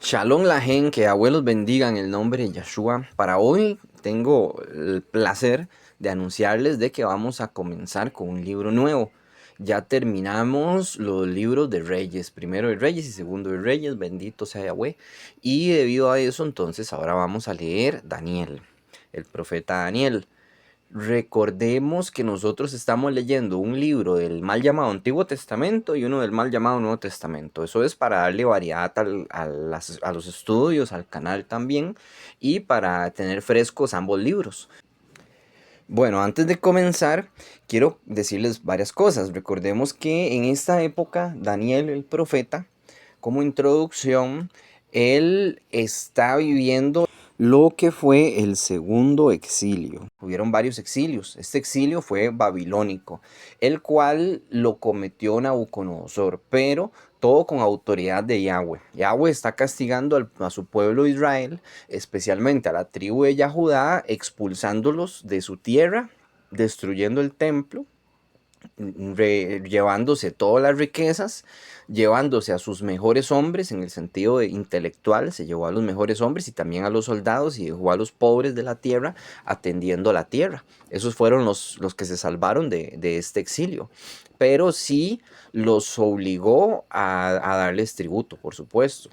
Shalom la gente, que abuelos bendigan el nombre de Yeshua. Para hoy tengo el placer de anunciarles de que vamos a comenzar con un libro nuevo. Ya terminamos los libros de Reyes, primero de Reyes y segundo de Reyes, bendito sea Yahweh. Y debido a eso, entonces ahora vamos a leer Daniel, el profeta Daniel. Recordemos que nosotros estamos leyendo un libro del mal llamado Antiguo Testamento y uno del mal llamado Nuevo Testamento. Eso es para darle variedad a los estudios, al canal también, y para tener frescos ambos libros. Bueno, antes de comenzar, quiero decirles varias cosas. Recordemos que en esta época, Daniel el profeta, como introducción, él está viviendo lo que fue el segundo exilio. Hubieron varios exilios. Este exilio fue babilónico, el cual lo cometió Nabucodonosor, pero todo con autoridad de Yahweh. Yahweh está castigando a su pueblo Israel, especialmente a la tribu de Yahudá, expulsándolos de su tierra, destruyendo el templo, llevándose todas las riquezas, llevándose a sus mejores hombres en el sentido de intelectual, se llevó a los mejores hombres y también a los soldados y dejó a los pobres de la tierra atendiendo a la tierra. Esos fueron los que se salvaron de este exilio. Pero sí los obligó a darles tributo, por supuesto.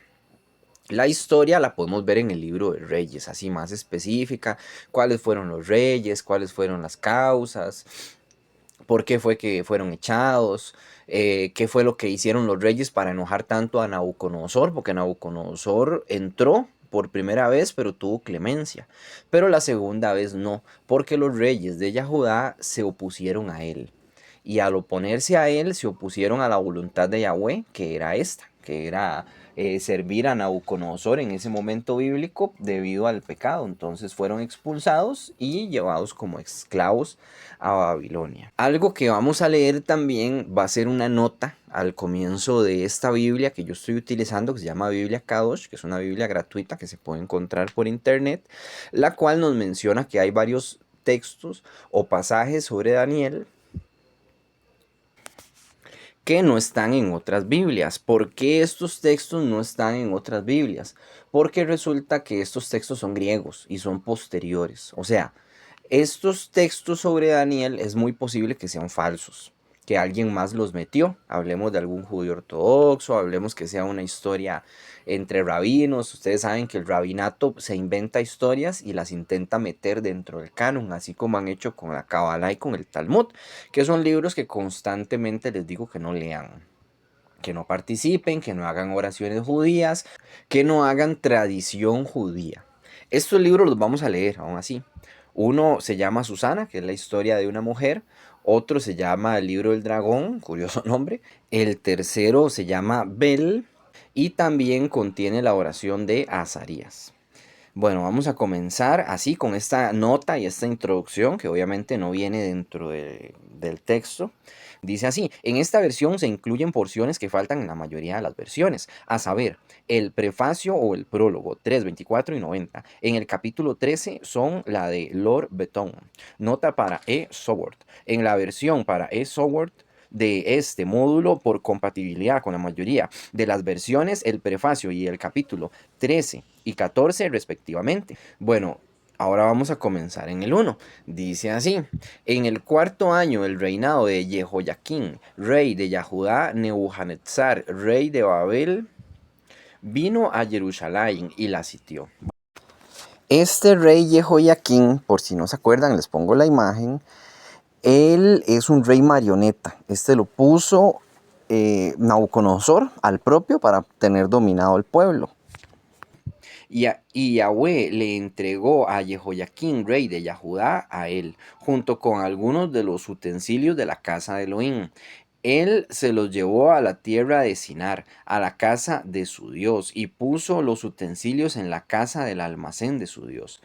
La historia la podemos ver en el libro de Reyes, así más específica, cuáles fueron los reyes, cuáles fueron las causas, por qué fue que fueron echados, qué fue lo que hicieron los reyes para enojar tanto a Nabucodonosor, porque Nabucodonosor entró por primera vez, pero tuvo clemencia, pero la segunda vez no, porque los reyes de Yahudá se opusieron a él, y al oponerse a él se opusieron a la voluntad de Yahweh, que era esta, que era servir a Nabucodonosor en ese momento bíblico debido al pecado. Entonces fueron expulsados y llevados como esclavos a Babilonia. Algo que vamos a leer también va a ser una nota al comienzo de esta Biblia que yo estoy utilizando, que se llama Biblia Kadosh, que es una Biblia gratuita que se puede encontrar por internet, la cual nos menciona que hay varios textos o pasajes sobre Daniel que no están en otras Biblias. ¿Por qué estos textos no están en otras Biblias? Porque resulta que estos textos son griegos y son posteriores. O sea, estos textos sobre Daniel es muy posible que sean falsos, que alguien más los metió. Hablemos de algún judío ortodoxo, hablemos que sea una historia entre rabinos. Ustedes saben que el rabinato se inventa historias y las intenta meter dentro del canon, así como han hecho con la Kabbalah y con el Talmud, que son libros que constantemente les digo que no lean, que no participen, que no hagan oraciones judías, que no hagan tradición judía. Estos libros los vamos a leer aún así. Uno se llama Susana, que es la historia de una mujer. Otro se llama El libro del dragón, curioso nombre. El tercero se llama Bel y también contiene la oración de Azarías. Bueno, vamos a comenzar así con esta nota y esta introducción que obviamente no viene dentro del texto. Dice así, en esta versión se incluyen porciones que faltan en la mayoría de las versiones, a saber, el prefacio o el prólogo 3, 24 y 90. En el capítulo 13 son la de Lord Beton. Nota para E. Soward. En la versión para E. Soward de este módulo, por compatibilidad con la mayoría de las versiones, el prefacio y el capítulo 13 y 14 respectivamente. Bueno, ahora vamos a comenzar en el 1. Dice así, en el cuarto año del reinado de Jehoiaquín, rey de Yahudá, Nebuchadnezzar, rey de Babel, vino a Jerusalén y la sitió. Este rey Jehoiaquín, por si no se acuerdan, les pongo la imagen. Él es un rey marioneta. Este lo puso Nabucodonosor al propio para tener dominado el pueblo. Y Yahweh le entregó a Jehoiaquín, rey de Yahudá, a él, junto con algunos de los utensilios de la casa de Elohim. Él se los llevó a la tierra de Sinar, a la casa de su Dios, y puso los utensilios en la casa del almacén de su Dios.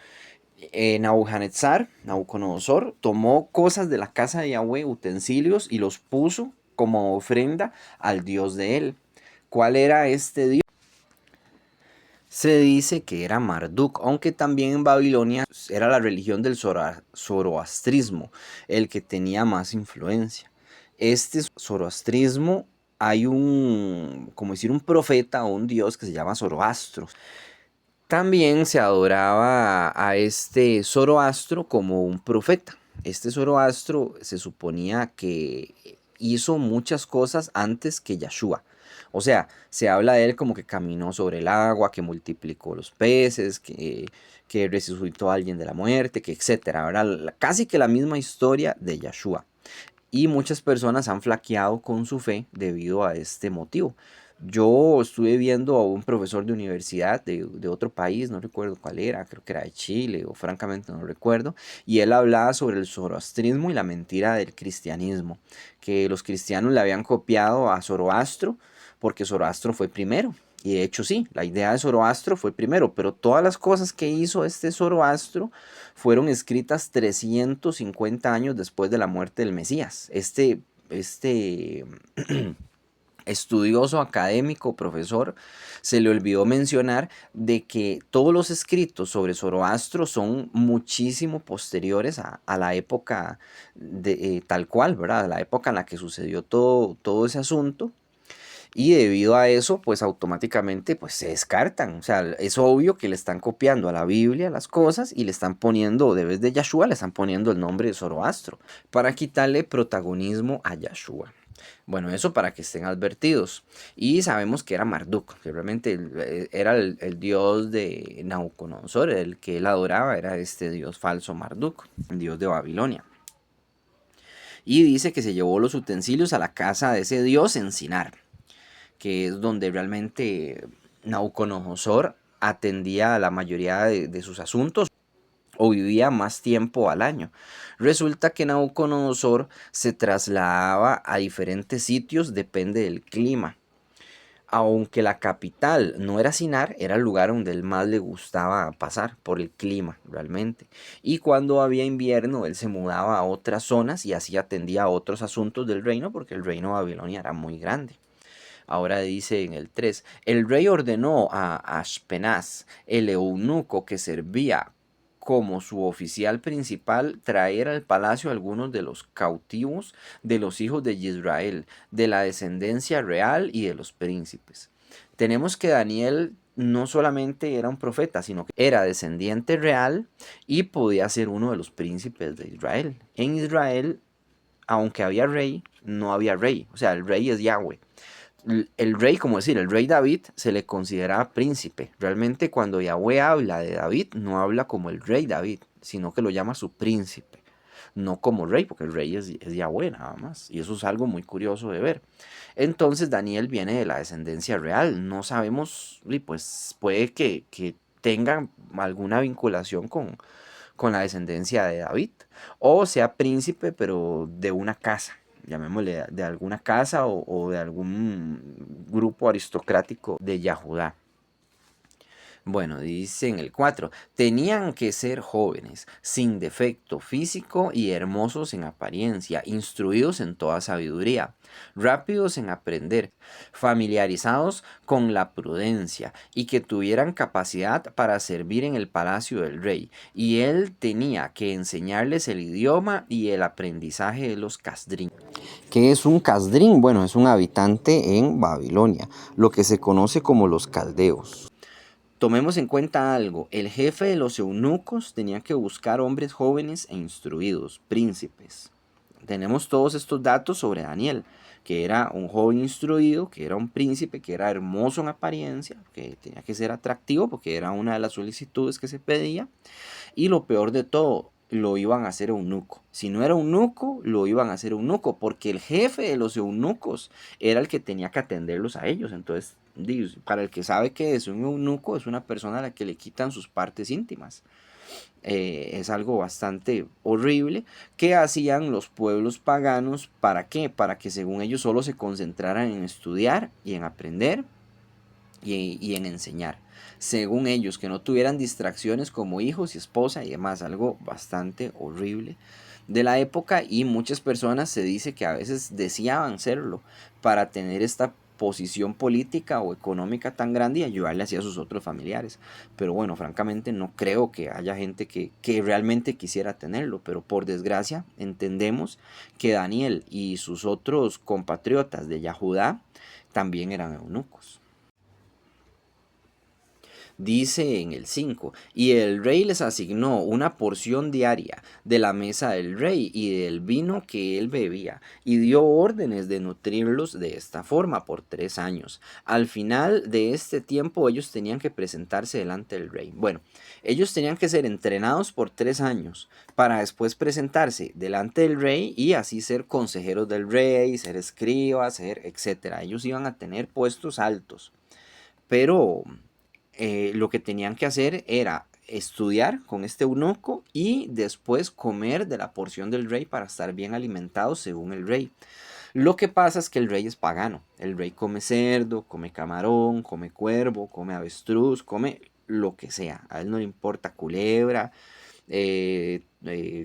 Nabucodonosor, tomó cosas de la casa de Yahweh, utensilios, y los puso como ofrenda al Dios de él. ¿Cuál era este Dios? Se dice que era Marduk, aunque también en Babilonia era la religión del zoroastrismo el que tenía más influencia. Este zoroastrismo hay un, como decir, un profeta o un dios que se llama Zoroastro. También se adoraba a este Zoroastro como un profeta. Este Zoroastro se suponía que hizo muchas cosas antes que Yahshua. O sea, se habla de él como que caminó sobre el agua, que multiplicó los peces, que resucitó a alguien de la muerte, que etcétera. ¿Verdad? Casi que la misma historia de Yahshua. Y muchas personas han flaqueado con su fe debido a este motivo. Yo estuve viendo a un profesor de universidad de otro país, no recuerdo cuál era, creo que era de Chile o francamente no recuerdo, y él hablaba sobre el zoroastrismo y la mentira del cristianismo, que los cristianos le habían copiado a Zoroastro porque Zoroastro fue primero. Y de hecho sí, la idea de Zoroastro fue primero, pero todas las cosas que hizo este Zoroastro fueron escritas 350 años después de la muerte del Mesías. Este estudioso, académico, profesor, se le olvidó mencionar de que todos los escritos sobre Zoroastro son muchísimo posteriores a la época tal cual, ¿verdad? A la época en la que sucedió todo ese asunto. Y debido a eso, pues automáticamente pues se descartan. O sea, es obvio que le están copiando a la Biblia las cosas y le están poniendo, de vez de Yahshua, le están poniendo el nombre de Zoroastro para quitarle protagonismo a Yahshua. Bueno, eso para que estén advertidos. Y sabemos que era Marduk, que realmente era el dios de Nabucodonosor, el que él adoraba, era este dios falso Marduk, el dios de Babilonia. Y dice que se llevó los utensilios a la casa de ese dios en Sinar, que es donde realmente Nabucodonosor atendía a la mayoría de sus asuntos o vivía más tiempo al año. Resulta que Nabucodonosor se trasladaba a diferentes sitios, depende del clima. Aunque la capital no era Sinar, era el lugar donde él más le gustaba pasar por el clima realmente. Y cuando había invierno, él se mudaba a otras zonas y así atendía a otros asuntos del reino porque el reino de Babilonia era muy grande. Ahora dice en el 3, el rey ordenó a Ashpenaz, el eunuco que servía como su oficial principal, traer al palacio algunos de los cautivos de los hijos de Israel, de la descendencia real y de los príncipes. Tenemos que Daniel no solamente era un profeta, sino que era descendiente real y podía ser uno de los príncipes de Israel. En Israel, aunque había rey, no había rey. O sea, el rey es Yahweh. El rey, como decir, el rey David se le considera príncipe. Realmente cuando Yahweh habla de David, no habla como el rey David, sino que lo llama su príncipe, no como rey, porque el rey es Yahweh nada más. Y eso es algo muy curioso de ver. Entonces Daniel viene de la descendencia real. No sabemos, y pues puede que tenga alguna vinculación con la descendencia de David, o sea príncipe, pero de una casa, llamémosle de alguna casa o de algún grupo aristocrático de Yahudá. Bueno, dice en el 4, tenían que ser jóvenes, sin defecto físico y hermosos en apariencia, instruidos en toda sabiduría, rápidos en aprender, familiarizados con la prudencia y que tuvieran capacidad para servir en el palacio del rey. Y él tenía que enseñarles el idioma y el aprendizaje de los Casdrín. ¿Qué es un Casdrín? Bueno, es un habitante en Babilonia, lo que se conoce como los caldeos. Tomemos en cuenta algo, el jefe de los eunucos tenía que buscar hombres jóvenes e instruidos, príncipes. Tenemos todos estos datos sobre Daniel, que era un joven instruido, que era un príncipe, que era hermoso en apariencia, que tenía que ser atractivo porque era una de las solicitudes que se pedía. Y lo peor de todo, lo iban a hacer eunuco. Si no era eunuco, lo iban a hacer eunuco, porque el jefe de los eunucos era el que tenía que atenderlos a ellos. Entonces, para el que sabe que es un eunuco, es una persona a la que le quitan sus partes íntimas. Es algo bastante horrible que hacían los pueblos paganos. ¿Para qué? Para que según ellos solo se concentraran en estudiar y en aprender y en enseñar. Según ellos, que no tuvieran distracciones como hijos y esposa y demás, algo bastante horrible de la época, y muchas personas se dice que a veces deseaban serlo para tener esta posición política o económica tan grande y ayudarle así a sus otros familiares. Pero bueno, francamente no creo que haya gente que realmente quisiera tenerlo, pero por desgracia entendemos que Daniel y sus otros compatriotas de Yahudá también eran eunucos. Dice en el 5, y el rey les asignó una porción diaria de la mesa del rey y del vino que él bebía, y dio órdenes de nutrirlos de esta forma por 3 años. Al final de este tiempo ellos tenían que presentarse delante del rey. Bueno, ellos tenían que ser entrenados por 3 años para después presentarse delante del rey y así ser consejeros del rey, ser escribas, ser etcétera. Ellos iban a tener puestos altos, pero lo que tenían que hacer era estudiar con este eunuco y después comer de la porción del rey para estar bien alimentados según el rey. Lo que pasa es que el rey es pagano. El rey come cerdo, come camarón, come cuervo, come avestruz, come lo que sea. A él no le importa culebra, qué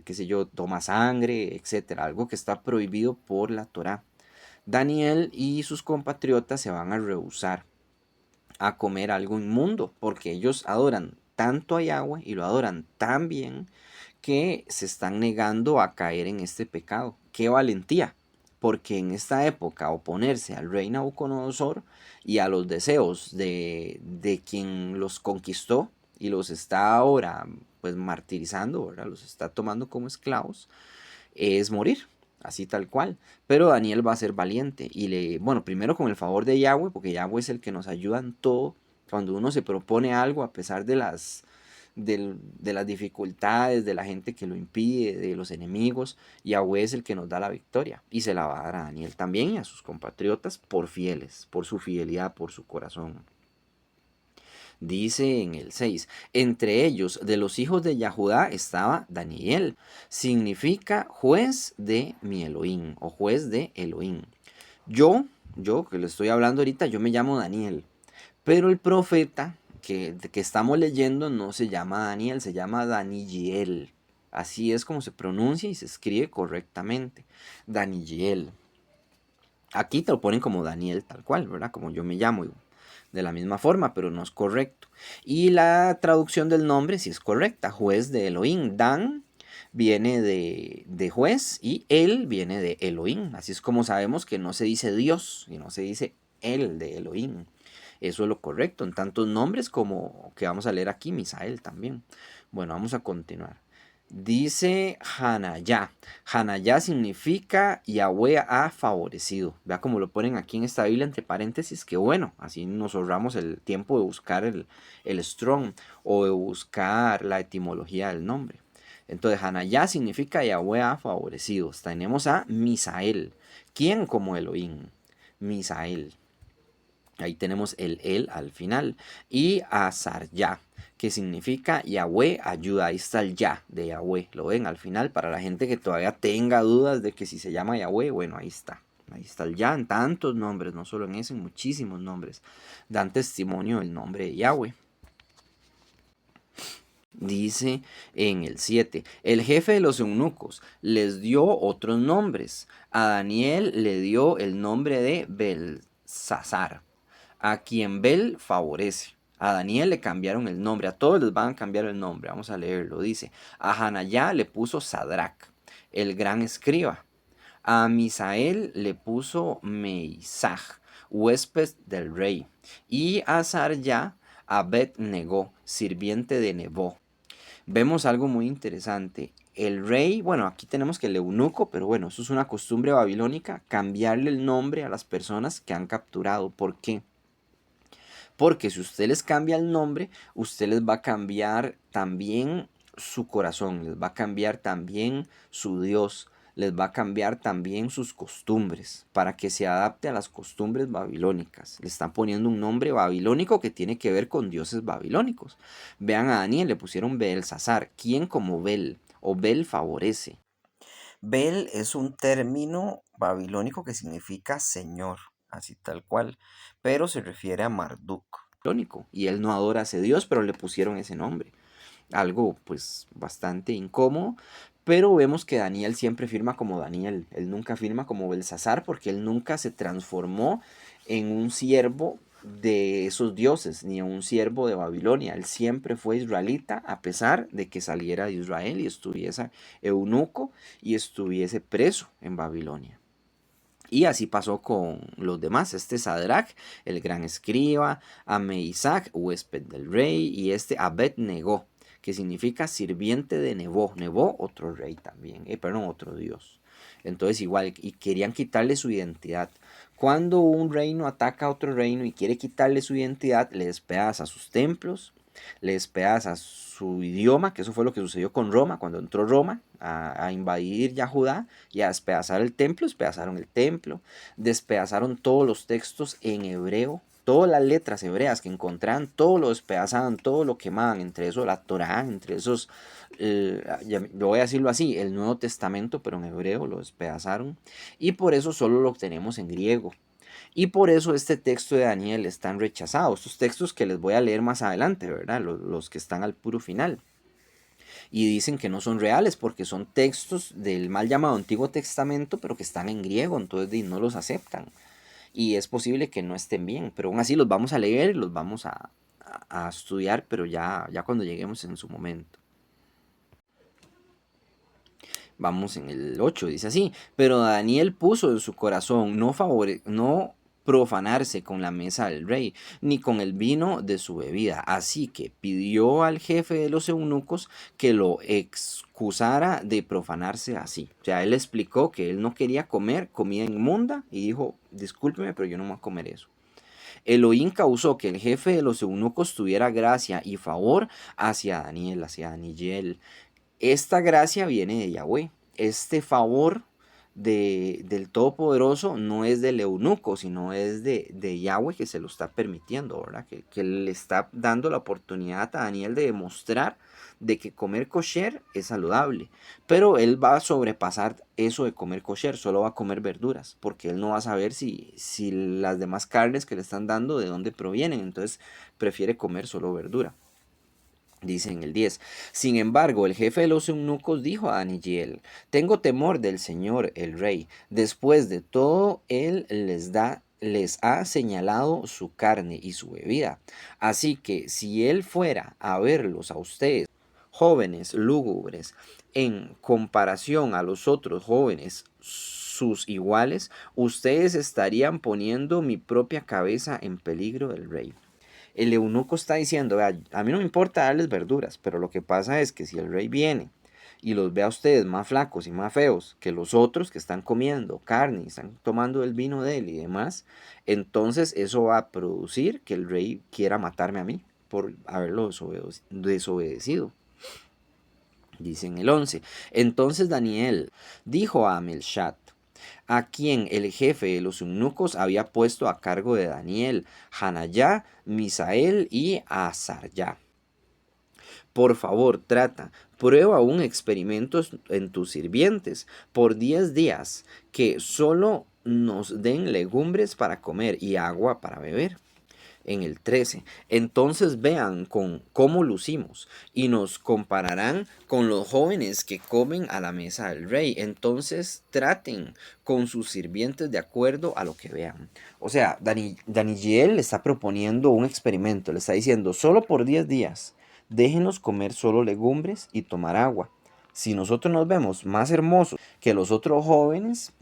sé yo, toma sangre, etcétera. Algo que está prohibido por la Torá. Daniel y sus compatriotas se van a rehusar a comer algo inmundo, porque ellos adoran tanto a Yahweh y lo adoran tan bien que se están negando a caer en este pecado. ¡Qué valentía! Porque en esta época oponerse al rey Nabucodonosor y a los deseos de quien los conquistó y los está ahora pues martirizando, ¿verdad? Los está tomando como esclavos, es morir, así tal cual. Pero Daniel va a ser valiente y bueno, primero con el favor de Yahweh, porque Yahweh es el que nos ayuda en todo. Cuando uno se propone algo a pesar de las dificultades, de la gente que lo impide, de los enemigos, Yahweh es el que nos da la victoria y se la va a dar a Daniel también y a sus compatriotas por fieles, por su fidelidad, por su corazón. Dice en el 6, entre ellos de los hijos de Yahudá estaba Daniel, significa juez de mi Elohim o juez de Elohim. Yo que le estoy hablando ahorita, yo me llamo Daniel, pero el profeta que estamos leyendo no se llama Daniel, se llama Daniel. Así es como se pronuncia y se escribe correctamente. Daniel. Aquí te lo ponen como Daniel tal cual, ¿verdad? Como yo me llamo de la misma forma, pero no es correcto. Y la traducción del nombre sí es correcta, juez de Elohim. Dan viene de juez y él viene de Elohim. Así es como sabemos que no se dice Dios y no se dice él de Elohim. Eso es lo correcto en tantos nombres como que vamos a leer aquí, Misael también. Bueno, vamos a continuar. Dice Hanayá. Hanayá significa Yahweh ha favorecido. Vea cómo lo ponen aquí en esta Biblia entre paréntesis, que bueno, así nos ahorramos el tiempo de buscar el Strong o de buscar la etimología del nombre. Entonces, Hanayá significa Yahweh ha favorecido. Tenemos a Misael. ¿Quién como Elohim? Misael. Ahí tenemos el él al final. Y Azar-Ya, que significa Yahweh ayuda. Ahí está el ya de Yahweh. Lo ven al final para la gente que todavía tenga dudas de que si se llama Yahweh. Bueno, ahí está. Ahí está el ya en tantos nombres, no solo en ese, en muchísimos nombres. Dan testimonio del nombre de Yahweh. Dice en el 7, el jefe de los eunucos les dio otros nombres. A Daniel le dio el nombre de Belsasar, a quien Bel favorece. A Daniel le cambiaron el nombre, a todos les van a cambiar el nombre. Vamos a leerlo, dice. A Hanayá le puso Sadrach, el gran escriba. A Misael le puso Meisaj, huésped del rey. Y a Sarya a Abed-Negó, sirviente de Nebo. Vemos algo muy interesante. El rey, bueno, aquí tenemos que el eunuco, pero bueno, eso es una costumbre babilónica, cambiarle el nombre a las personas que han capturado. ¿Por qué? Porque si usted les cambia el nombre, usted les va a cambiar también su corazón, les va a cambiar también su Dios, les va a cambiar también sus costumbres, para que se adapte a las costumbres babilónicas. Le están poniendo un nombre babilónico que tiene que ver con dioses babilónicos. Vean a Daniel, le pusieron Belsasar, quien como Bel o Bel favorece. Bel es un término babilónico que significa señor, así tal cual, pero se refiere a Marduk. Y él no adora a ese dios, pero le pusieron ese nombre. Algo pues bastante incómodo, pero vemos que Daniel siempre firma como Daniel. Él nunca firma como Belsasar porque él nunca se transformó en un siervo de esos dioses, ni en un siervo de Babilonia. Él siempre fue israelita a pesar de que saliera de Israel y estuviese eunuco y estuviese preso en Babilonia. Y así pasó con los demás. Este Sadrach, el gran escriba, Ameisac, huésped del rey, y este Abed-Negó, que significa sirviente de Nebo. Nebo, otro rey también, perdón, otro dios. Entonces igual, y querían quitarle su identidad. Cuando un reino ataca a otro reino y quiere quitarle su identidad, le despedaza sus templos, le despedaza su idioma, que eso fue lo que sucedió con Roma, cuando entró Roma a invadir ya Judá y a despedazar el templo, despedazaron el templo, despedazaron todos los textos en hebreo, todas las letras hebreas que encontraban, todo lo despedazaban, todo lo quemaban, entre eso la Torá, entre esos, yo voy a decirlo así, el Nuevo Testamento, pero en hebreo lo despedazaron, y por eso solo lo obtenemos en griego. Y por eso este texto de Daniel es tan rechazado. Estos textos que les voy a leer más adelante, ¿verdad? Los que están al puro final. Y dicen que no son reales porque son textos del mal llamado Antiguo Testamento, pero que están en griego, entonces no los aceptan. Y es posible que no estén bien, pero aún así los vamos a leer y los vamos a estudiar, pero ya cuando lleguemos en su momento. Vamos en el 8, dice así, pero Daniel puso en su corazón no profanarse con la mesa del rey, ni con el vino de su bebida. Así que pidió al jefe de los eunucos que lo excusara de profanarse así. O sea, él explicó que él no quería comer comida inmunda y dijo, discúlpeme, pero yo no voy a comer eso. Elohim causó que el jefe de los eunucos tuviera gracia y favor hacia Daniel, hacia Daniel. Esta gracia viene de Yahweh. Este favor del Todopoderoso no es del eunuco, sino es de Yahweh que se lo está permitiendo, ¿verdad? Que le está dando la oportunidad a Daniel de demostrar de que comer kosher es saludable. Pero él va a sobrepasar eso de comer kosher, solo va a comer verduras, porque él no va a saber si las demás carnes que le están dando de dónde provienen. Entonces prefiere comer solo verdura. Dice en el 10. Sin embargo, el jefe de los eunucos dijo a Daniel, tengo temor del Señor el rey. Después de todo, él les ha señalado su carne y su bebida. Así que si él fuera a verlos a ustedes, jóvenes lúgubres, en comparación a los otros jóvenes, sus iguales, ustedes estarían poniendo mi propia cabeza en peligro del rey. El eunuco está diciendo, vea, a mí no me importa darles verduras, pero lo que pasa es que si el rey viene y los ve a ustedes más flacos y más feos que los otros que están comiendo carne y están tomando el vino de él y demás, entonces eso va a producir que el rey quiera matarme a mí por haberlo desobedecido. Dice en el 11. Entonces Daniel dijo a Melchad, a quien el jefe de los eunucos había puesto a cargo de Daniel, Hanayá, Misael y Azarya. Por favor, prueba un experimento en tus sirvientes por 10 días, que solo nos den legumbres para comer y agua para beber. En el 13. Entonces vean cómo lucimos y nos compararán con los jóvenes que comen a la mesa del rey. Entonces traten con sus sirvientes de acuerdo a lo que vean. O sea, Daniel le está proponiendo un experimento. Le está diciendo, solo por 10 días, déjenos comer solo legumbres y tomar agua. Si nosotros nos vemos más hermosos que los otros jóvenes,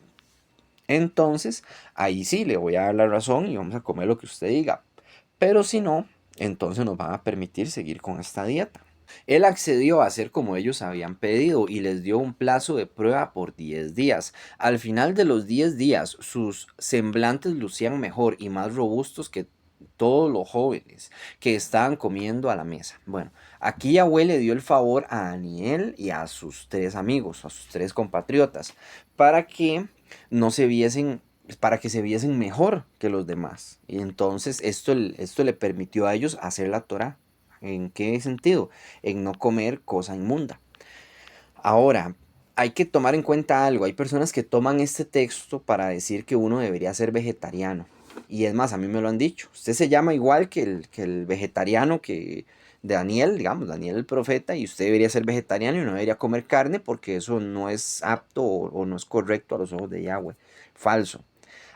entonces ahí sí le voy a dar la razón y vamos a comer lo que usted diga. Pero si no, entonces nos van a permitir seguir con esta dieta. Él accedió a hacer como ellos habían pedido y les dio un plazo de prueba por 10 días. Al final de los 10 días, sus semblantes lucían mejor y más robustos que todos los jóvenes que estaban comiendo a la mesa. Bueno, aquí Yahweh le dio el favor a Daniel y a sus 3 amigos, a sus 3 compatriotas, para que no se viesen para que se viesen mejor que los demás. Y entonces esto le permitió a ellos hacer la Torá. ¿En qué sentido? En no comer cosa inmunda. Ahora, hay que tomar en cuenta algo. Hay personas que toman este texto para decir que uno debería ser vegetariano. Y es más, a mí me lo han dicho. Usted se llama igual que el vegetariano que de Daniel, digamos, Daniel el profeta, y usted debería ser vegetariano y no debería comer carne porque eso no es apto o no es correcto a los ojos de Yahweh. Falso.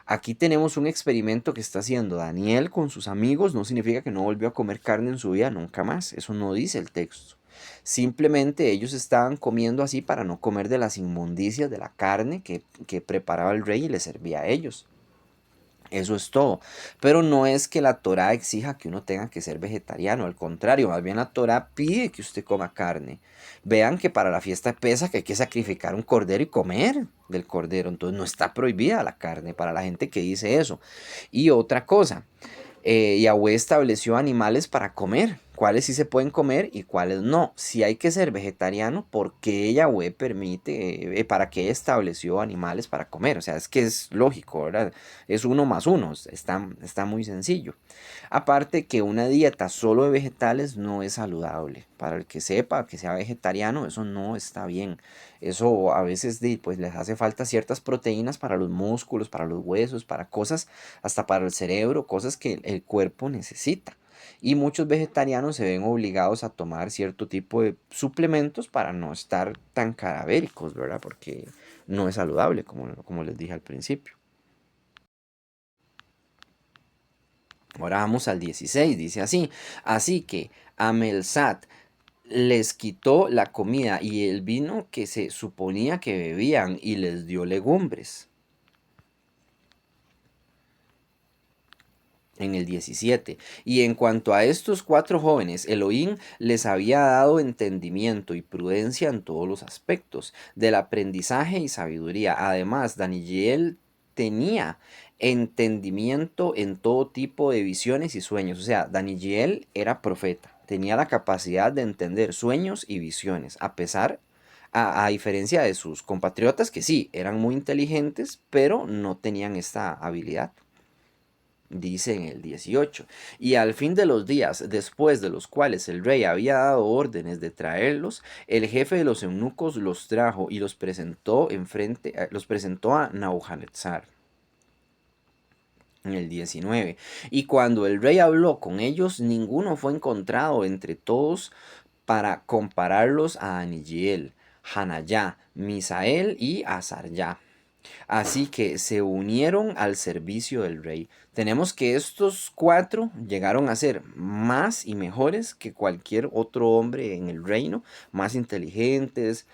Aquí tenemos un experimento que está haciendo Daniel con sus amigos. No significa que no volvió a comer carne en su vida nunca más. Eso no dice el texto. Simplemente ellos estaban comiendo así para no comer de las inmundicias de la carne que preparaba el rey y les servía a ellos. Eso es todo. Pero no es que la Torá exija que uno tenga que ser vegetariano. Al contrario, más bien la Torá pide que usted coma carne. Vean que para la fiesta de Pesaj hay que sacrificar un cordero y comer del cordero. Entonces no está prohibida la carne para la gente que dice eso. Y otra cosa, Yahweh estableció animales para comer, cuáles sí se pueden comer y cuáles no. Si hay que ser vegetariano, ¿por qué Yahweh permite, para qué estableció animales para comer? O sea, es que es lógico, ¿verdad? Es uno más uno, está muy sencillo. Aparte que una dieta solo de vegetales no es saludable. Para el que sepa, que sea vegetariano, eso no está bien. Eso a veces pues les hace falta ciertas proteínas para los músculos, para los huesos, para cosas, hasta para el cerebro, cosas que el cuerpo necesita. Y muchos vegetarianos se ven obligados a tomar cierto tipo de suplementos para no estar tan cadavéricos, ¿verdad? Porque no es saludable, como les dije al principio. Ahora vamos al 16, dice así. Así que Amelsat les quitó la comida y el vino que se suponía que bebían y les dio legumbres. En el 17. Y en cuanto a estos cuatro jóvenes, Elohim les había dado entendimiento y prudencia en todos los aspectos del aprendizaje y sabiduría. Además, Daniel tenía entendimiento en todo tipo de visiones y sueños. O sea, Daniel era profeta, tenía la capacidad de entender sueños y visiones, a diferencia de sus compatriotas que sí, eran muy inteligentes, pero no tenían esta habilidad. Dice en el 18, y al fin de los días, después de los cuales el rey había dado órdenes de traerlos, el jefe de los eunucos los trajo y los presentó a Nabucodonosor. En el 19, y cuando el rey habló con ellos, ninguno fue encontrado entre todos para compararlos a Aniel, Hanayá, Misael y Azarya. Así que se unieron al servicio del rey. Tenemos que estos cuatro llegaron a ser más y mejores que cualquier otro hombre en el reino, más inteligentes,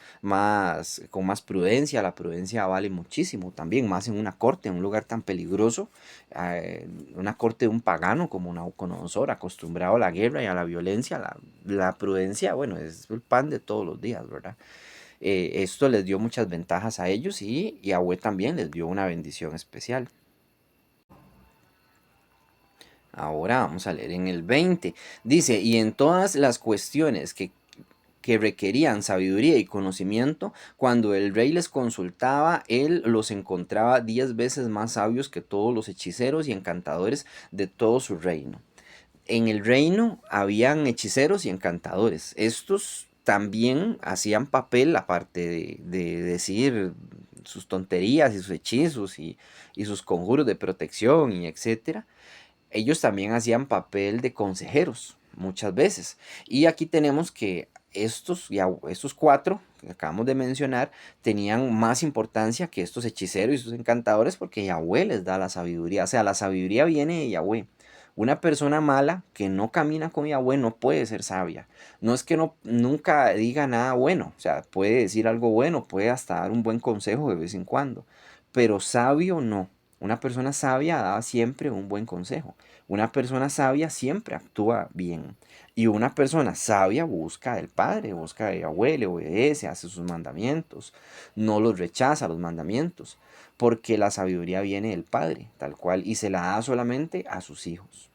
con más prudencia. La prudencia vale muchísimo también, más en una corte, en un lugar tan peligroso, una corte de un pagano como Nabucodonosor, acostumbrado a la guerra y a la violencia. La prudencia, bueno, es el pan de todos los días, ¿verdad? Esto les dio muchas ventajas a ellos y Yahweh también les dio una bendición especial. Ahora vamos a leer en el 20. Dice, y en todas las cuestiones que requerían sabiduría y conocimiento, cuando el rey les consultaba, él los encontraba 10 veces más sabios que todos los hechiceros y encantadores de todo su reino. En el reino habían hechiceros y encantadores. Estos también hacían papel, aparte de decir sus tonterías y sus hechizos y sus conjuros de protección y etcétera. Ellos también hacían papel de consejeros muchas veces. Y aquí tenemos que estos cuatro que acabamos de mencionar tenían más importancia que estos hechiceros y sus encantadores porque Yahweh les da la sabiduría. O sea, la sabiduría viene de Yahweh. Una persona mala que no camina con Yahweh no puede ser sabia. No es que nunca diga nada bueno. O sea, puede decir algo bueno, puede hasta dar un buen consejo de vez en cuando. Pero sabio no. Una persona sabia da siempre un buen consejo. Una persona sabia siempre actúa bien. Y una persona sabia busca del Padre, busca de Yahweh, le obedece, hace sus mandamientos. No los rechaza los mandamientos. Porque la sabiduría viene del Padre, tal cual, y se la da solamente a sus hijos.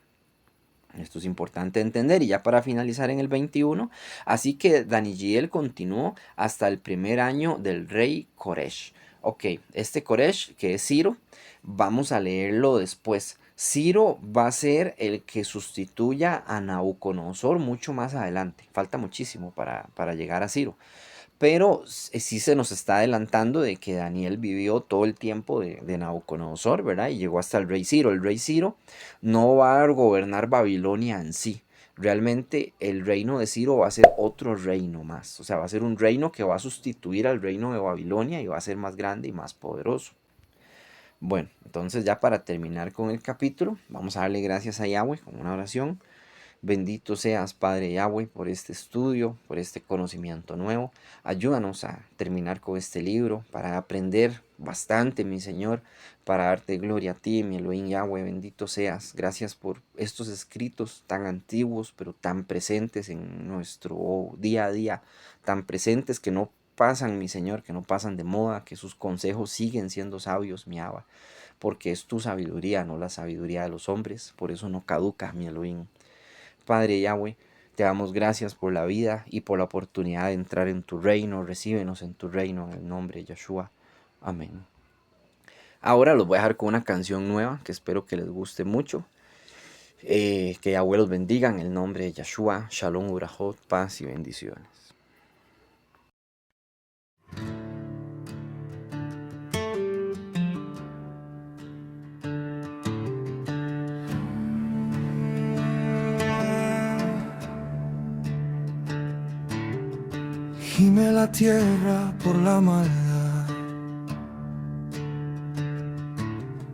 Esto es importante entender. Y ya para finalizar en el 21, así que Daniel continuó hasta el primer año del rey Koresh. Ok, este Koresh, que es Ciro, vamos a leerlo después. Ciro va a ser el que sustituya a Nabucodonosor mucho más adelante. Falta muchísimo para llegar a Ciro. Pero sí se nos está adelantando de que Daniel vivió todo el tiempo de Nabucodonosor, ¿verdad? Y llegó hasta el rey Ciro. El rey Ciro no va a gobernar Babilonia en sí. Realmente el reino de Ciro va a ser otro reino más. O sea, va a ser un reino que va a sustituir al reino de Babilonia y va a ser más grande y más poderoso. Bueno, entonces ya para terminar con el capítulo, vamos a darle gracias a Yahweh con una oración. Bendito seas, Padre Yahweh, por este estudio, por este conocimiento nuevo. Ayúdanos a terminar con este libro para aprender bastante, mi Señor, para darte gloria a ti, mi Elohim Yahweh. Bendito seas. Gracias por estos escritos tan antiguos, pero tan presentes en nuestro día a día, tan presentes que no pasan, mi Señor, que no pasan de moda, que sus consejos siguen siendo sabios, mi Abba, porque es tu sabiduría, no la sabiduría de los hombres. Por eso no caduca, mi Elohim. Padre Yahweh, te damos gracias por la vida y por la oportunidad de entrar en tu reino. Recíbenos en tu reino en el nombre de Yeshua. Amén. Ahora los voy a dejar con una canción nueva que espero que les guste mucho. Que Yahweh los bendiga en el nombre de Yeshua. Shalom, Urahot, paz y bendiciones. Gime la tierra por la maldad,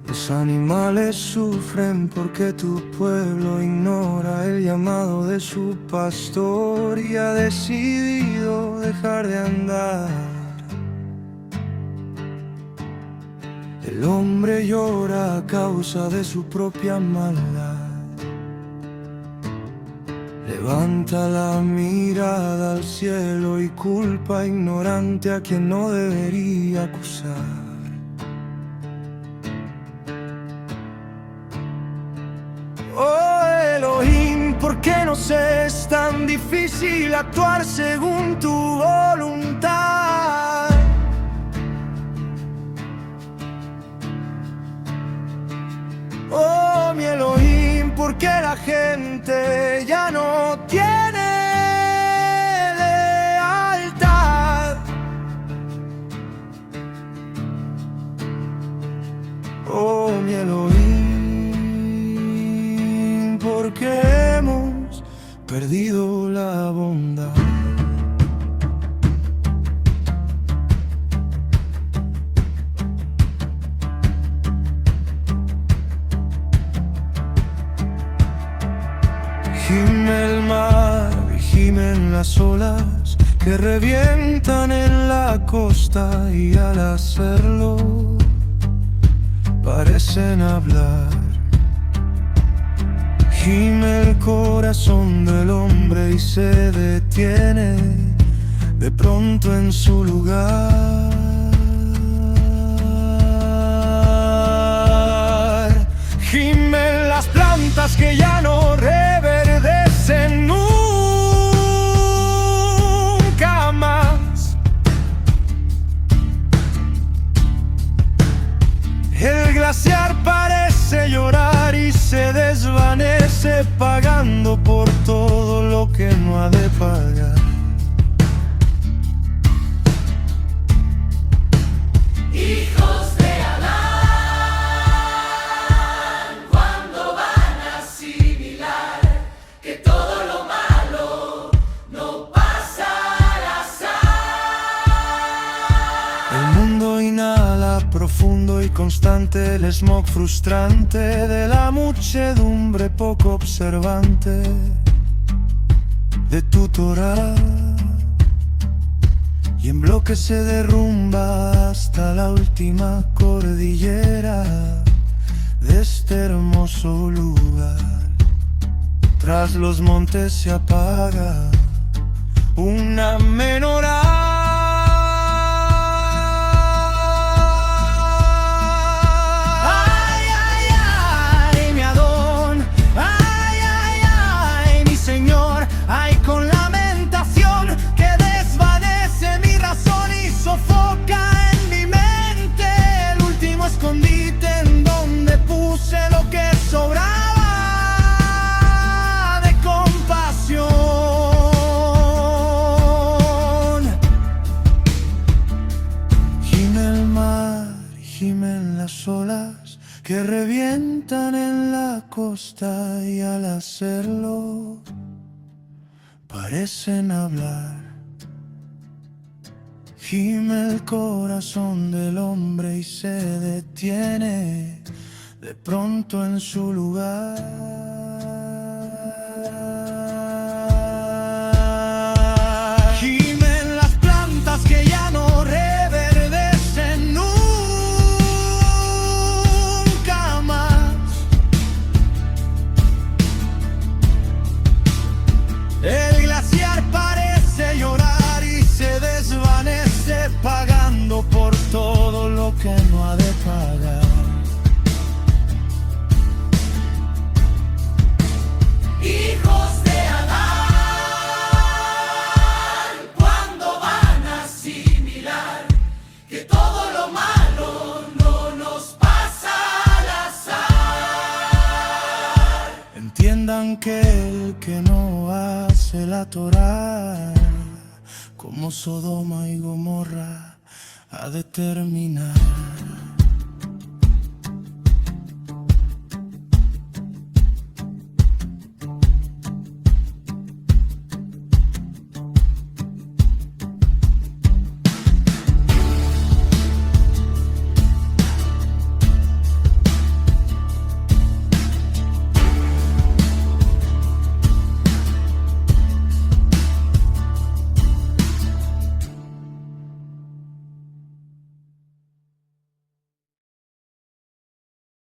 los animales sufren porque tu pueblo ignora el llamado de su pastor y ha decidido dejar de andar. El hombre llora a causa de su propia maldad. Levanta la mirada al cielo y culpa ignorante a quien no debería acusar. Oh Elohim, ¿por qué nos es tan difícil actuar según tu voluntad? Oh mi Elohim, ¿por qué la gente ya no tiene lealtad? Oh mi Elohim, ¿por qué hemos perdido la bondad? Gime el mar, gimen las olas que revientan en la costa y al hacerlo parecen hablar. Gime el corazón del hombre y se detiene de pronto en su lugar. Gimen las plantas que ya no reverdecen nunca más. El glaciar parece llorar y se desvanece pagando por todo lo que no ha de pagar. Hijos de Adán, ¿cuándo van a asimilar que todo lo malo no pasa al azar? El mundo inhala profundo y constante el smog frustrante de la muchedumbre poco observante de tu Torah, y en bloque se derrumba hasta la última cordillera de este hermoso lugar. Tras los montes se apaga una menorá. Que revientan en la costa y al hacerlo parecen hablar. Gime el corazón del hombre y se detiene de pronto en su lugar. aquel que no hace la Torá, como Sodoma y Gomorra, a determinar.